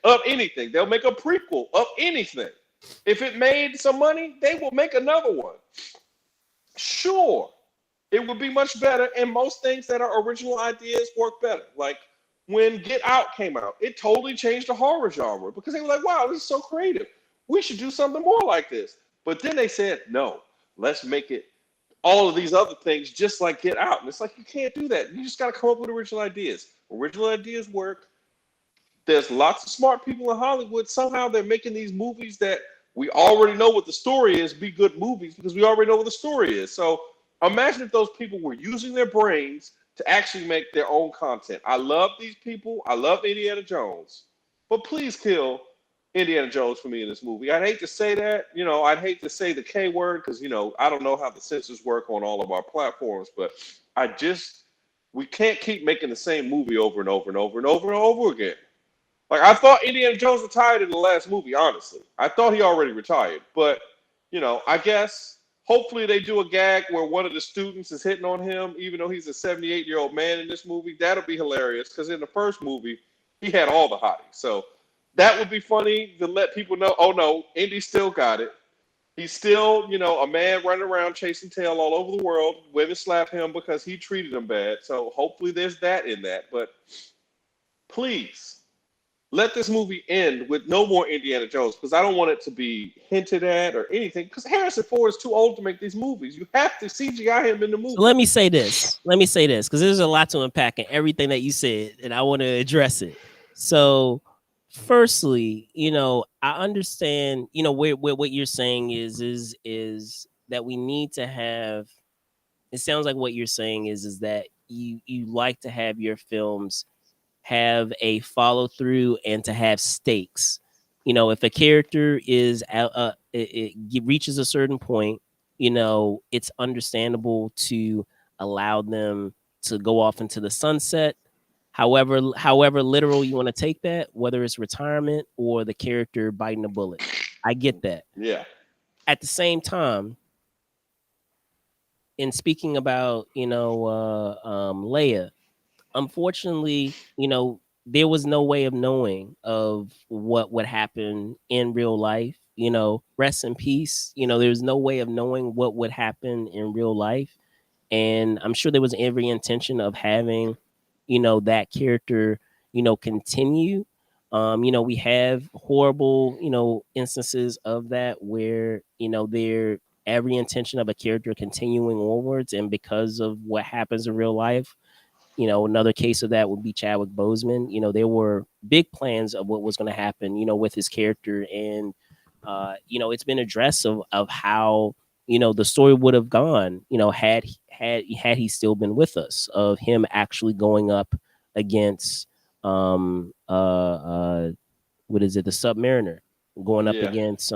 of anything. They'll make a prequel of anything. If it made some money, they will make another one. Sure, it would be much better, and most things that are original ideas work better. Like when Get Out came out, it totally changed the horror genre because they were like, wow, this is so creative. We should do something more like this. But then they said, no, let's make it all of these other things just like Get Out. And it's like, you can't do that. You just got to come up with original ideas. Original ideas work. There's lots of smart people in Hollywood. Somehow they're making these movies that we already know what the story is be good movies because we already know what the story is. So imagine if those people were using their brains to actually make their own content. I love these people. I love Indiana Jones. But please kill Indiana Jones for me in this movie. I'd hate to say that. I'd hate to say the K word because, I don't know how the censors work on all of our platforms, but I just, we can't keep making the same movie over and over and over and over and over again. Like I thought Indiana Jones retired in the last movie, honestly. I thought he already retired. But, I guess Hopefully, they do a gag where one of the students is hitting on him, even though he's a 78-year-old man in this movie. That'll be hilarious because in the first movie, he had all the hotties. So that would be funny to let people know, oh no, Indy still got it. He's still, a man running around chasing tail all over the world. Women slap him because he treated them bad. So hopefully there's that in that. But please let this movie end with no more Indiana Jones because I don't want it to be hinted at or anything. Because Harrison Ford is too old to make these movies. You have to CGI him in the So let movie. me say this. Let me say this because there's a lot to unpack in everything that you said, and I want to address it. So, firstly, I understand. Where what you're saying is that we need to have. It sounds like what you're saying is that you like to have your films have a follow through and to have stakes. If a character is it reaches a certain point, it's understandable to allow them to go off into the sunset. However literal you want to take that, whether it's retirement or the character biting a bullet, I get that. Yeah. At the same time, in speaking about Leia, unfortunately, there was no way of knowing of what would happen in real life. Rest in peace. There's no way of knowing what would happen in real life. And I'm sure there was every intention of having, that character, continue. We have horrible, instances of that where, there every intention of a character continuing onwards, and because of what happens in real life, another case of that would be Chadwick Boseman. There were big plans of what was going to happen, with his character, and it's been addressed of how the story would have gone, had he still been with us, of him actually going up against what is it, the Submariner, going up Yeah. against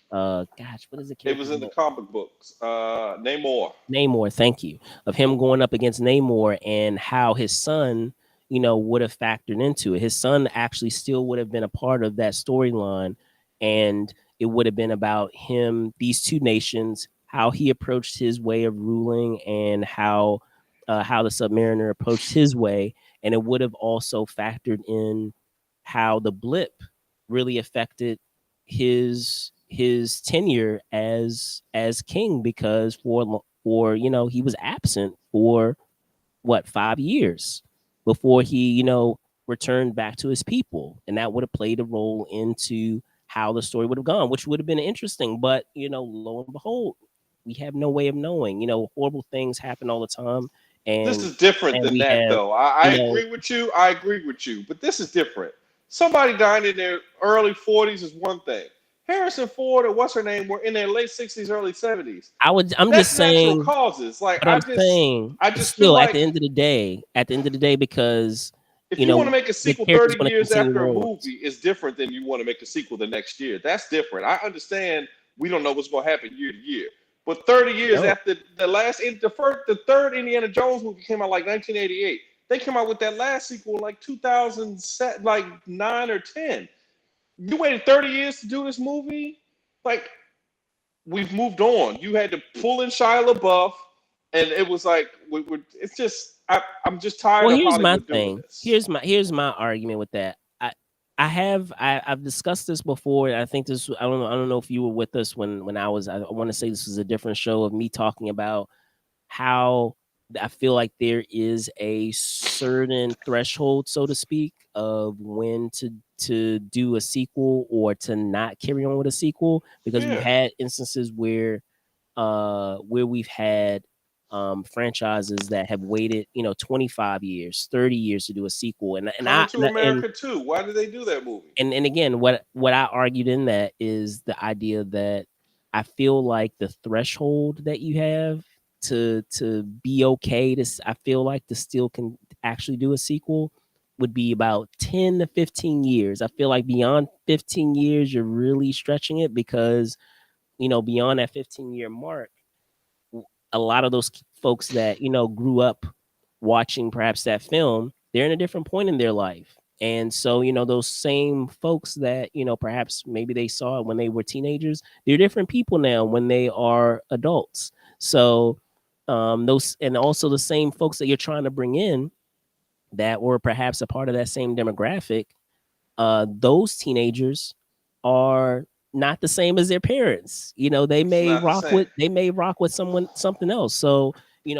gosh, what is the It character's was in the name? comic books. Namor. Namor, thank you. Of him going up against Namor, and how his son, would have factored into it. His son actually still would have been a part of that storyline, and it would have been about him, these two nations, how he approached his way of ruling, and how the Submariner approached his way, and it would have also factored in how the blip really affected his tenure as king, because for he was absent for what, 5 years before he returned back to his people, and that would have played a role into how the story would have gone, which would have been interesting. But lo and behold, we have no way of knowing. Horrible things happen all the time, This and is different than we that, have though. I you know agree with you. I agree with you. But this is different. Somebody dying in their early 40s is one thing. Harrison Ford or what's her name were in their late 60s, early 70s. I'm That's just natural saying. causes. Like But I'm saying, I just feel still, like at the end of the day, because if you want to make a the sequel character's 30 going to years continue after a onwards. movie is different than you want to make a sequel the next year. That's different. I understand we don't know what's going to happen year to year. But 30 years No, after the third Indiana Jones movie came out like 1988. They came out with that last sequel in like 2007, like 9 or 10. You waited 30 years to do this movie? Like, we've moved on. You had to pull in Shia LaBeouf, and it was like, it's just, I'm just tired well, of here's my Hollywood doing thing. this. Here's my argument with that. I've discussed this before. I think this. I don't know if you were with us when I was. I want to say this was a different show of me talking about how I feel like there is a certain threshold, so to speak, of when to do a sequel or to not carry on with a sequel, because we've Yeah. had instances where we've had franchises that have waited 25 years, 30 years to do a sequel, Coming to America too. Why did they do that movie? and again, what I argued in that is the idea that I feel like the threshold that you have to be okay I feel like to still can actually do a sequel would be about 10 to 15 years. I feel like beyond 15 years you're really stretching it, because beyond that 15-year mark, a lot of those folks that grew up watching perhaps that film, they're in a different point in their life. And so, those same folks that, perhaps maybe they saw it when they were teenagers, they're different people now when they are adults. So, those, and also the same folks that you're trying to bring in that were perhaps a part of that same demographic, those teenagers are not the same as their parents. They It's may not the rock same. with something else. So,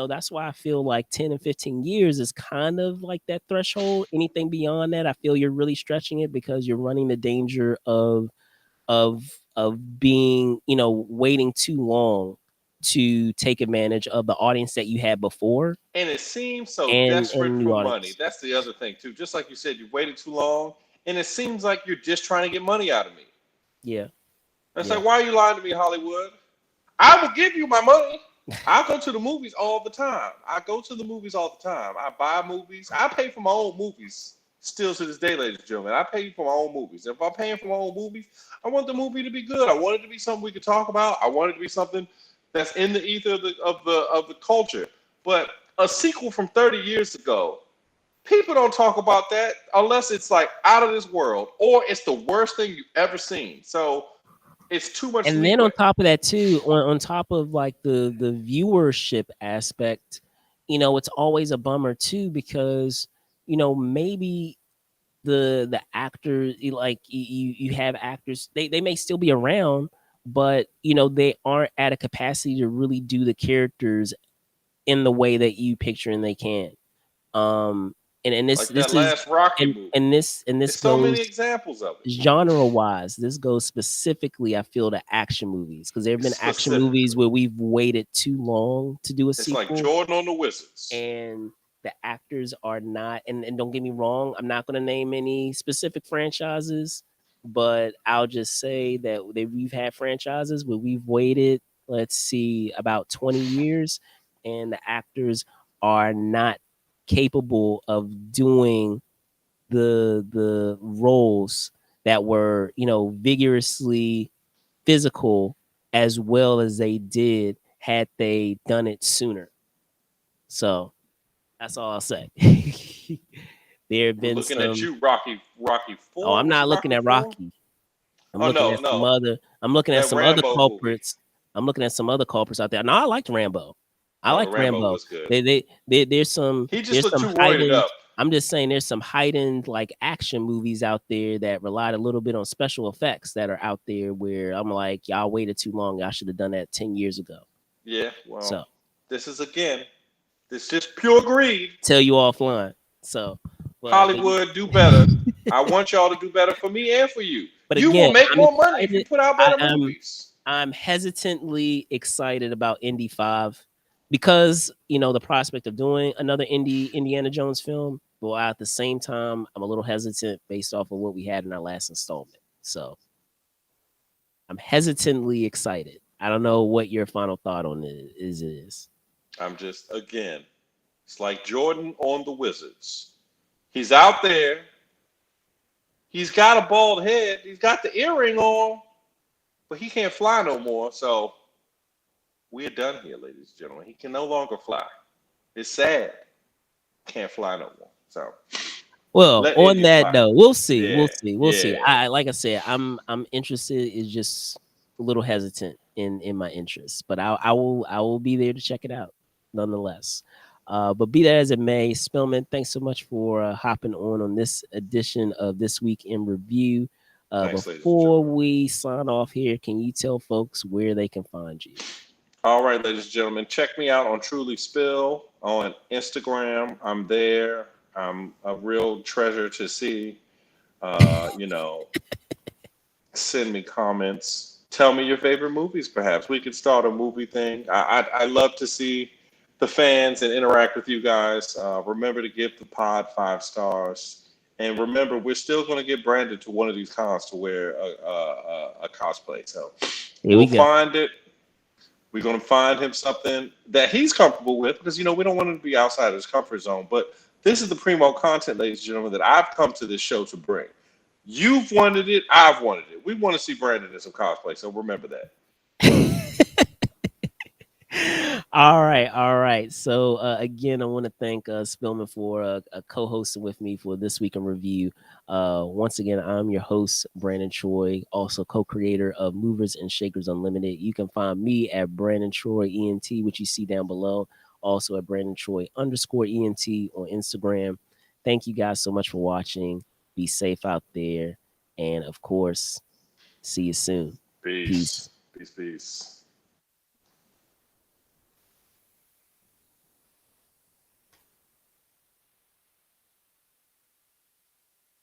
that's why I feel like 10 and 15 years is kind of like that threshold. Anything beyond that, I feel you're really stretching it because you're running the danger of being, waiting too long to take advantage of the audience that you had before And it seems so and desperate new for money. audience. That's the other thing too. Just like you said, you waited too long, and it seems like you're just trying to get money out of me. Yeah. And it's Yeah. like, why are you lying to me, Hollywood? I will give you my money. I go to the movies all the time. I go to the movies all the time. I buy movies. I pay for my own movies. Still to this day, ladies and gentlemen, I pay for my own movies. If I'm paying for my own movies, I want the movie to be good. I want it to be something we can talk about. I want it to be something that's in the ether of the culture. But a sequel from 30 years ago, people don't talk about that unless it's like out of this world or it's the worst thing you've ever seen. So it's too much And then on leeway. top of that too, on top of like the viewership aspect, it's always a bummer too because maybe the actors, like you have actors, they may still be around, but they aren't at a capacity to really do the characters in the way that you picture and they can. um and this Like that this is last Rocky movie. and this There's so many goes examples of it. genre wise. This goes specifically, I feel, to action movies because there have been action movies Specifically, where we've waited too long to do a it's like sequel, Jordan on the Wizards. and the actors are not, and don't get me wrong, I'm not going to name any specific franchises, but I'll just say that we've had franchises where we've waited, let's see, about 20 years, and the actors are not capable of doing the roles that were, vigorously physical as well as they did had they done it sooner. So that's all I'll say. There have We're been looking at some. you, Rocky Oh, Four. I'm Was it not looking Rocky at Four? Rocky. I'm Oh looking no, at some no, other. I'm looking at that some other Rambo movie. culprits. I'm looking at some other culprits out there. No, I liked Rambo. I Oh, the liked Rambo Rambo. was good. There's some He just looked too roided heightened. up. I'm just saying there's some heightened like action movies out there that relied a little bit on special effects that are out there where I'm like, y'all waited too long. Y'all should have done that 10 years ago. Yeah, well, So this is again, this just pure greed. tell you offline. So, but Hollywood, do better. I want y'all to do better for me and for you. but You will again, make I'm more money if you excited. put out I better am movies. I'm hesitantly excited about Indy 5 because, the prospect of doing another Indiana Jones film, but at the same time, I'm a little hesitant based off of what we had in our last installment. So I'm hesitantly excited. I don't know what your final thought on it is. I'm just again, it's like Jordan on the Wizards. He's out there. He's got a bald head. He's got the earring on, but he can't fly no more. So we're done here, ladies and gentlemen. He can no longer fly. It's sad. Can't fly no more. So Well, let on Indy that fly. note, we'll see. Yeah, We'll see. We'll see. yeah. I like I said, I'm interested. It's just a little hesitant in my interests, but I will be there to check it out nonetheless. But be that as it may, Spillman, thanks so much for hopping on this edition of This Week in Review. Thanks, ladies and Before gentlemen. we sign off here, can you tell folks where they can find you? All right, ladies and gentlemen, check me out on Truly Spill on Instagram. I'm there. I'm a real treasure to see. You know, send me comments. Tell me your favorite movies, perhaps. We could start a movie thing. I love to see the fans and interact with you guys. Remember to give the pod 5 stars. And remember, we're still going to get Brandon to one of these cons to wear a cosplay. So Here we'll we go. find it. We're going to find him something that he's comfortable with because, we don't want him to be outside of his comfort zone. But this is the primo content, ladies and gentlemen, that I've come to this show to bring. You've wanted it. I've wanted it. We want to see Brandon in some cosplay. So remember that. All right, all right. So again, I want to thank Spillman for co-hosting with me for this week in review. Once again, I'm your host, Brandon Troy, also co-creator of Movers and Shakers Unlimited. You can find me at Brandon Troy ENT, which you see down below. Also at Brandon Troy _ENT on Instagram. Thank you guys so much for watching. Be safe out there, and of course, see you soon. Peace. Peace. Peace. Peace.